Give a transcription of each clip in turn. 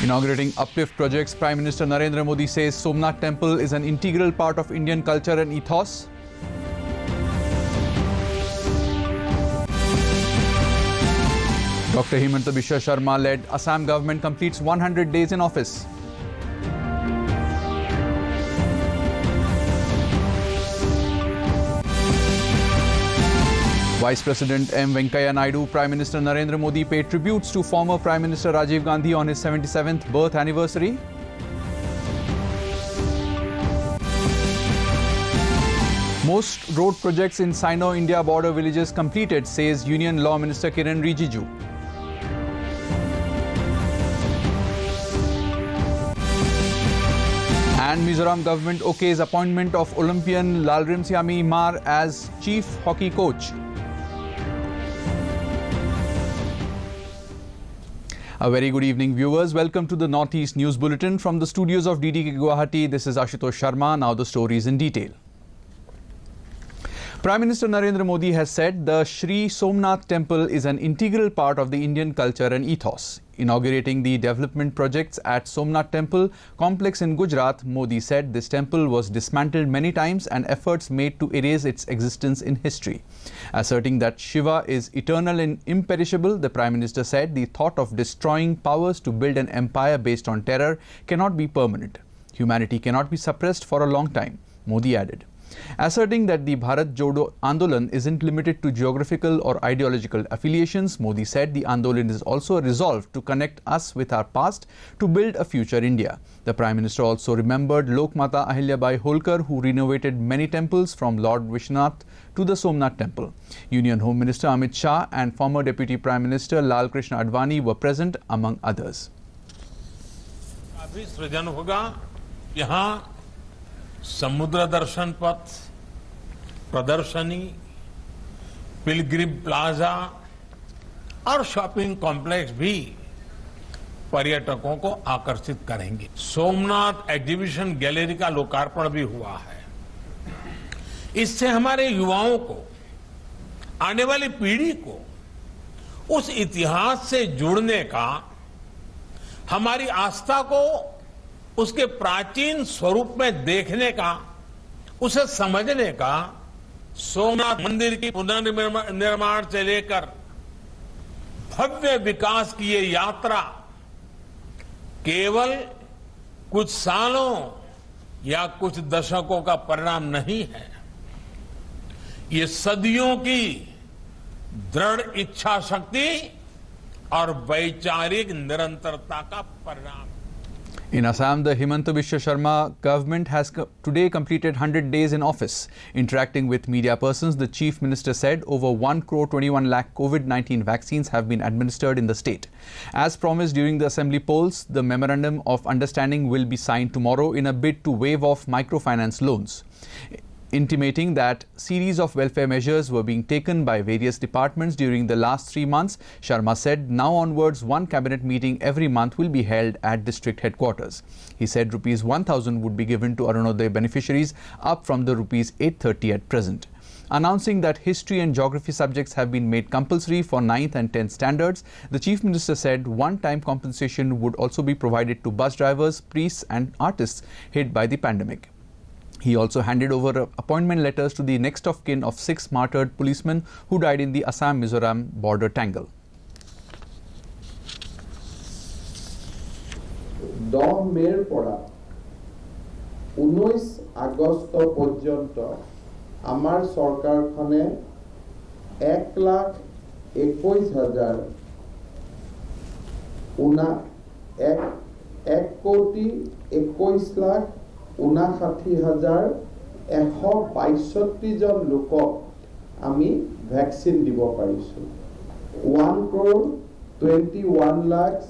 Inaugurating uplift projects, Prime Minister Narendra Modi says Somnath Temple is an integral part of Indian culture and ethos. Dr. Himanta Biswa Sharma-led Assam government completes 100 days in office. Vice President M. Venkaiah Naidu, Prime Minister Narendra Modi paid tributes to former Prime Minister Rajiv Gandhi on his 77th birth anniversary. Most road projects in Sino-India border villages completed, says Union Law Minister Kiren Rijiju. And Mizoram government okays appointment of Olympian Lalrimsiami Mar as chief hockey coach. A very good evening, viewers. Welcome to the Northeast News Bulletin from the studios of DDK Guwahati. This is Ashutosh Sharma. Now the stories in detail. Prime Minister Narendra Modi has said the Sri Somnath Temple is an integral part of the Indian culture and ethos. Inaugurating the development projects at Somnath Temple complex in Gujarat, Modi said this temple was dismantled many times and efforts made to erase its existence in history. Asserting that Shiva is eternal and imperishable, the Prime Minister said the thought of destroying powers to build an empire based on terror cannot be permanent. Humanity cannot be suppressed for a long time, Modi added. Asserting that the Bharat Jodo Andolan isn't limited to geographical or ideological affiliations, Modi said the Andolan is also a resolve to connect us with our past to build a future India. The Prime Minister also remembered Lokmata Ahilyabai Holkar, who renovated many temples from Lord Vishwanath to the Somnath Temple. Union Home Minister Amit Shah and former Deputy Prime Minister Lal Krishna Advani were present, among others. समुद्र दर्शन पथ, प्रदर्शनी, Pilgrim plaza और shopping complex भी पर्यटकों को आकर्षित करेंगे। Somnath exhibition gallery का लोकार्पण भी हुआ है। इससे हमारे युवाओं को, आने वाली पीढ़ी को उस इतिहास से जुड़ने का, हमारी आस्था को उसके प्राचीन स्वरूप में देखने का, उसे समझने का, सोमनाथ मंदिर की पुनर्निर्माण से लेकर भव्य विकास की ये यात्रा केवल कुछ सालों या कुछ दशकों का परिणाम नहीं है। ये सदियों की दृढ़ इच्छा शक्ति और वैचारिक निरंतरता का परिणाम। In Assam, the Himanta Biswa Sharma government has today completed 100 days in office. Interacting with media persons, the Chief Minister said over 1 crore 21 lakh COVID-19 vaccines have been administered in the state. As promised during the assembly polls, the Memorandum of Understanding will be signed tomorrow in a bid to waive off microfinance loans. Intimating that series of welfare measures were being taken by various departments during the last 3 months, Sharma said now onwards one cabinet meeting every month will be held at district headquarters. He said rupees 1,000 would be given to Arunodaya beneficiaries, up from the rupees 830 at present. Announcing that history and geography subjects have been made compulsory for 9th and 10th standards, the Chief Minister said one-time compensation would also be provided to bus drivers, priests and artists hit by the pandemic. He also handed over appointment letters to the next of kin of 6 martyred policemen who died in the Assam-Mizoram border tangle. 10 মেৰ পৰা 19 August পৰ্যন্ত আমাৰ চৰকাৰখনে 1,21,000 1,59,162 জন লোকক আমি vaccine দিব পাৰিছো। 1 crore 21 lakhs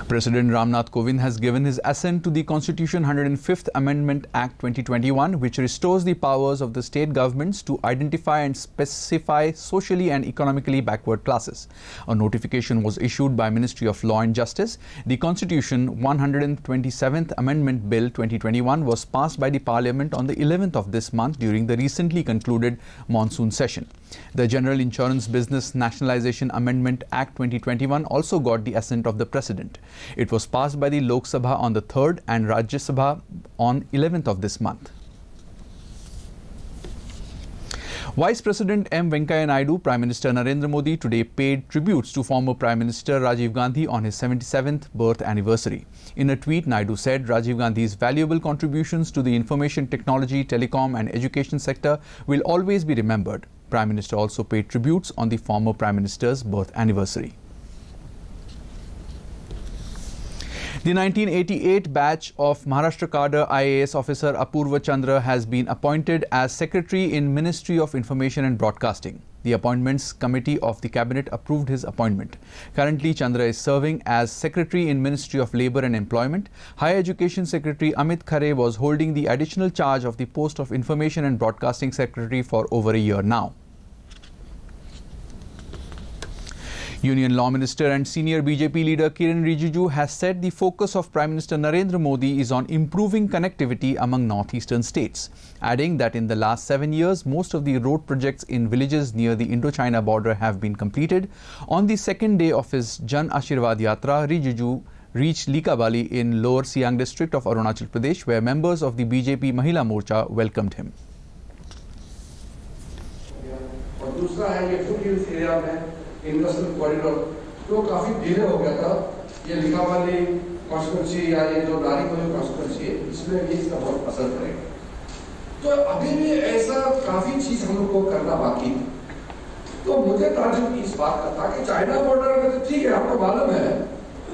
President Ramnath Kovind has given his assent to the Constitution 105th Amendment Act 2021, which restores the powers of the state governments to identify and specify socially and economically backward classes. A notification was issued by Ministry of Law and Justice. The Constitution 127th Amendment Bill 2021 was passed by the Parliament on the 11th of this month during the recently concluded monsoon session. The General Insurance Business Nationalization Amendment Act 2021 also got the assent of the President. It was passed by the Lok Sabha on the 3rd and Rajya Sabha on 11th of this month. Vice President M. Venkaiah Naidu, Prime Minister Narendra Modi today paid tributes to former Prime Minister Rajiv Gandhi on his 77th birth anniversary. In a tweet, Naidu said Rajiv Gandhi's valuable contributions to the information technology, telecom and education sector will always be remembered. Prime Minister also paid tributes on the former Prime Minister's birth anniversary. The 1988 batch of Maharashtra cadre IAS officer Apurva Chandra has been appointed as Secretary in Ministry of Information and Broadcasting. The Appointments Committee of the Cabinet approved his appointment. Currently, Chandra is serving as Secretary in Ministry of Labour and Employment. Higher Education Secretary Amit Khare was holding the additional charge of the post of Information and Broadcasting Secretary for over a year now. Union Law Minister and senior BJP leader Kiren Rijiju has said the focus of Prime Minister Narendra Modi is on improving connectivity among northeastern states, adding that in the last 7 years, most of the road projects in villages near the Indo-China border have been completed. On the second day of his Jan Ashirwad Yatra, Rijiju reached Likabali in Lower Siang district of Arunachal Pradesh, where members of the BJP Mahila Morcha welcomed him. Industrial corridor तो काफी delay हो गया था। ये लिखावाली constituency या ये जो नारीकोली constituency है, इसमें भी इसका बहुत असर पड़ेगा। तो अभी भी ऐसा काफी चीज हम लोग को करना बाकी है। तो मुझे ताज्जुब इस बात का था कि चाइना बॉर्डर में तो ठीक है, आपको मालूम है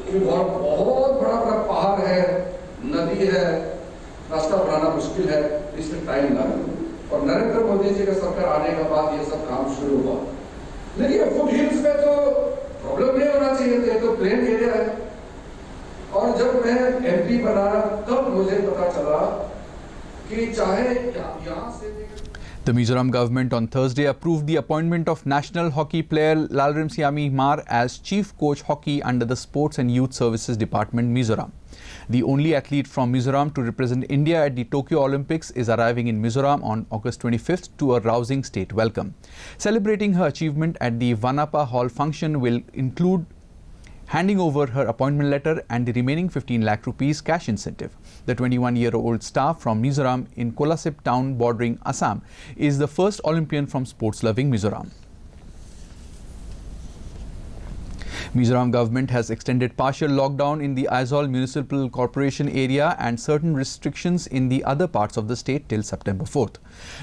कि बहुत बड़ा पहाड़ है, नदी है, रास्ता बनाना मुश्किल है, इसमें टाइम लगा। और नरेंद्र मोदी जी का सरकार आने के बाद ये सब काम शुरू हुआ। लेकिन फुट हिल्स में तो प्रॉब्लम नहीं होना चाहिए, तो प्लेन एरिया है। और जब मैं एमपी बना तब मुझे पता चला कि चाहे यहाँ से The Mizoram government on Thursday approved the appointment of national hockey player Lalrimsiami Mar as chief coach hockey under the Sports and Youth Services Department, Mizoram. The only athlete from Mizoram to represent India at the Tokyo Olympics is arriving in Mizoram on August 25th to a rousing state welcome. Celebrating her achievement at the Vanapa Hall function will include handing over her appointment letter and the remaining 15 lakh rupees cash incentive. The 21-year-old star from Mizoram in Kolasip town bordering Assam is the first Olympian from sports-loving Mizoram. Mizoram government has extended partial lockdown in the Aizawl Municipal Corporation area and certain restrictions in the other parts of the state till September 4th.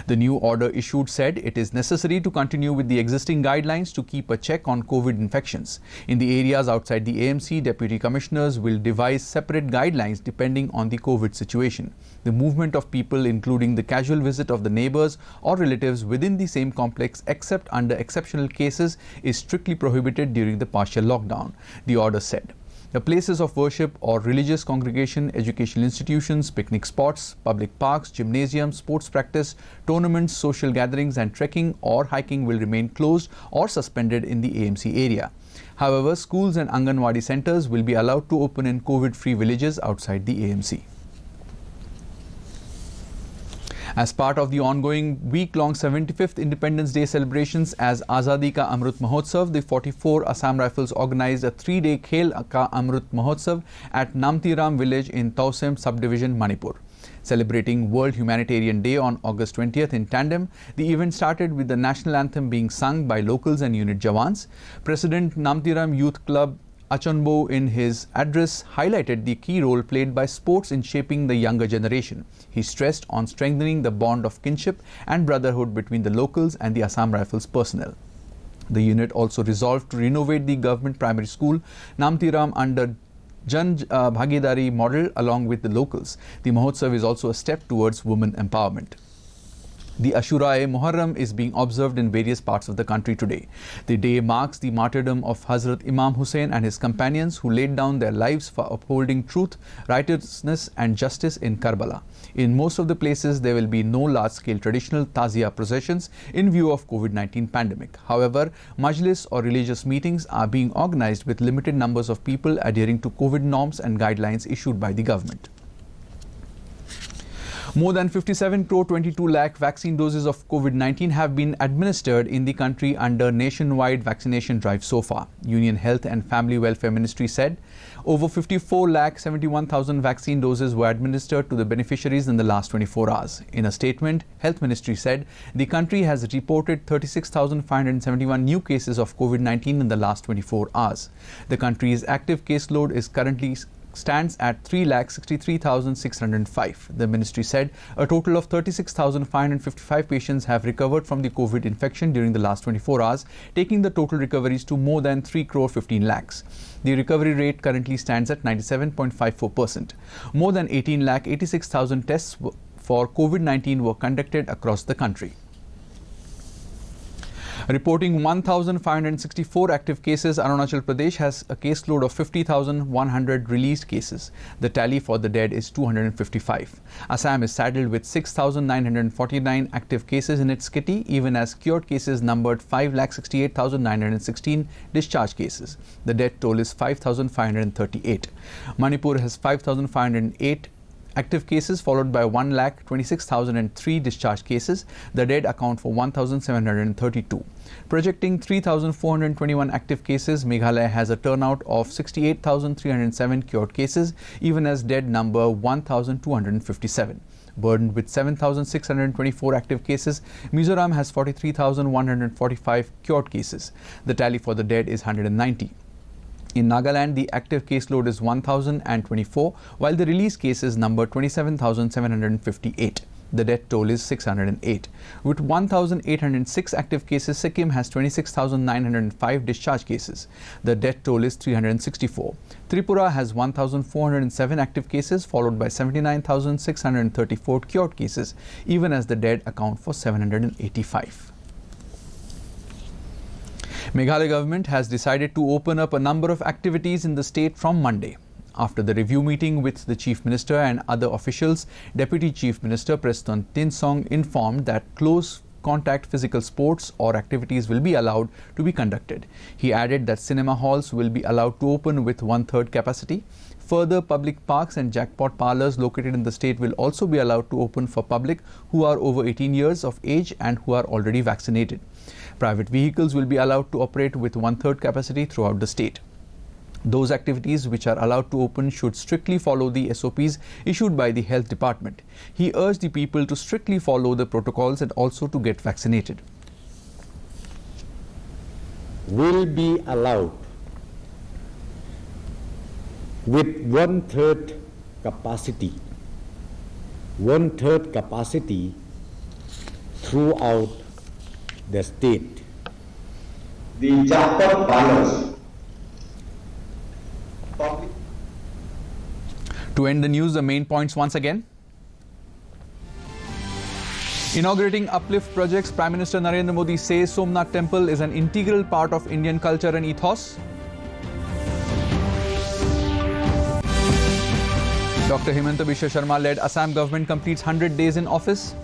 The new order issued said it is necessary to continue with the existing guidelines to keep a check on COVID infections. In the areas outside the AMC, deputy commissioners will devise separate guidelines depending on the COVID situation. The movement of people, including the casual visit of the neighbors or relatives within the same complex except under exceptional cases, is strictly prohibited during the partial lockdown, the order said. The places of worship or religious congregation, educational institutions, picnic spots, public parks, gymnasiums, sports practice, tournaments, social gatherings and trekking or hiking will remain closed or suspended in the AMC area. However, schools and Anganwadi centers will be allowed to open in COVID-free villages outside the AMC. As part of the ongoing week-long 75th Independence Day celebrations as Azadi Ka Amrit Mahotsav, the 44 Assam Rifles organized a 3-day Khel Ka Amrit Mahotsav at Namtiram village in Tausem subdivision, Manipur. Celebrating World Humanitarian Day on August 20th in tandem, the event started with the national anthem being sung by locals and unit jawans. President Namtiram Youth Club Achanbo in his address highlighted the key role played by sports in shaping the younger generation. He stressed on strengthening the bond of kinship and brotherhood between the locals and the Assam Rifles personnel. The unit also resolved to renovate the government primary school Namtiram under Jan Bhagidari model along with the locals. The Mahotsav is also a step towards women empowerment. The Ashura-e-Muharram is being observed in various parts of the country today. The day marks the martyrdom of Hazrat Imam Hussain and his companions who laid down their lives for upholding truth, righteousness and justice in Karbala. In most of the places, there will be no large-scale traditional Taziyah processions in view of COVID-19 pandemic. However, majlis or religious meetings are being organized with limited numbers of people adhering to COVID norms and guidelines issued by the government. More than 57 crore 22 lakh vaccine doses of COVID-19 have been administered in the country under nationwide vaccination drive so far. Union Health and Family Welfare Ministry said over 54 lakh 71,000 vaccine doses were administered to the beneficiaries in the last 24 hours. In a statement, Health Ministry said the country has reported 36,571 new cases of COVID-19 in the last 24 hours. The country's active caseload is currently stands at 3,63,605. The ministry said a total of 36,555 patients have recovered from the COVID infection during the last 24 hours, taking the total recoveries to more than 3 crore 15 lakhs. The recovery rate currently stands at 97.54%. More than 18 lakh 86,000 tests for COVID-19 were conducted across the country. Reporting 1,564 active cases, Arunachal Pradesh has a caseload of 50,100 released cases. The tally for the dead is 255. Assam is saddled with 6,949 active cases in its kitty, even as cured cases numbered 5,68,916 discharged cases. The death toll is 5,538. Manipur has 5,508 active cases, followed by 1,26,003 discharged cases. The dead account for 1,732. Projecting 3,421 active cases, Meghalaya has a turnout of 68,307 cured cases, even as dead number 1,257. Burdened with 7,624 active cases, Mizoram has 43,145 cured cases. The tally for the dead is 190. In Nagaland, the active caseload is 1,024, while the release cases number 27,758. The death toll is 608. With 1,806 active cases, Sikkim has 26,905 discharge cases. The death toll is 364. Tripura has 1,407 active cases, followed by 79,634 cured cases, even as the dead account for 785. Meghalaya government has decided to open up a number of activities in the state from Monday. After the review meeting with the Chief Minister and other officials, Deputy Chief Minister Preston Tinsong informed that close contact physical sports or activities will be allowed to be conducted. He added that cinema halls will be allowed to open with 1/3 capacity. Further, public parks and jackpot parlors located in the state will also be allowed to open for public who are over 18 years of age and who are already vaccinated. Private vehicles will be allowed to operate with 1/3 capacity throughout the state. Those activities which are allowed to open should strictly follow the SOPs issued by the Health Department. He urged the people to strictly follow the protocols and also to get vaccinated. Will be allowed with 1/3 capacity, 1/3 capacity throughout the state. The jackpot parlors. To end the news, the main points once again. Inaugurating uplift projects, Prime Minister Narendra Modi says Somnath Temple is an integral part of Indian culture and ethos. Dr. Himanta Biswa Sharma led Assam government completes 100 days in office.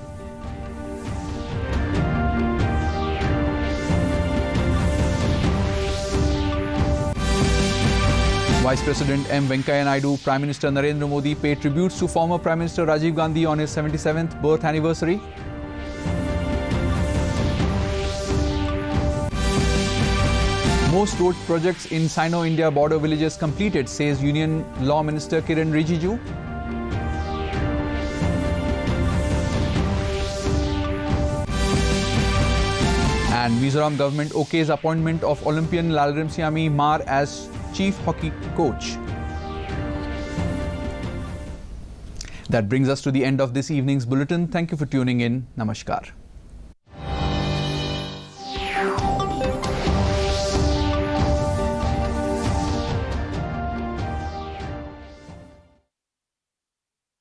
Vice President M. Venkaiah Naidu, Prime Minister Narendra Modi paid tributes to former Prime Minister Rajiv Gandhi on his 77th birth anniversary. Most road projects in Sino-India border villages completed, says Union Law Minister Kiren Rijiju. And Mizoram government okays appointment of Olympian Lalrimsiami Mar as Chief Hockey Coach. That brings us to the end of this evening's bulletin. Thank you for tuning in. Namaskar.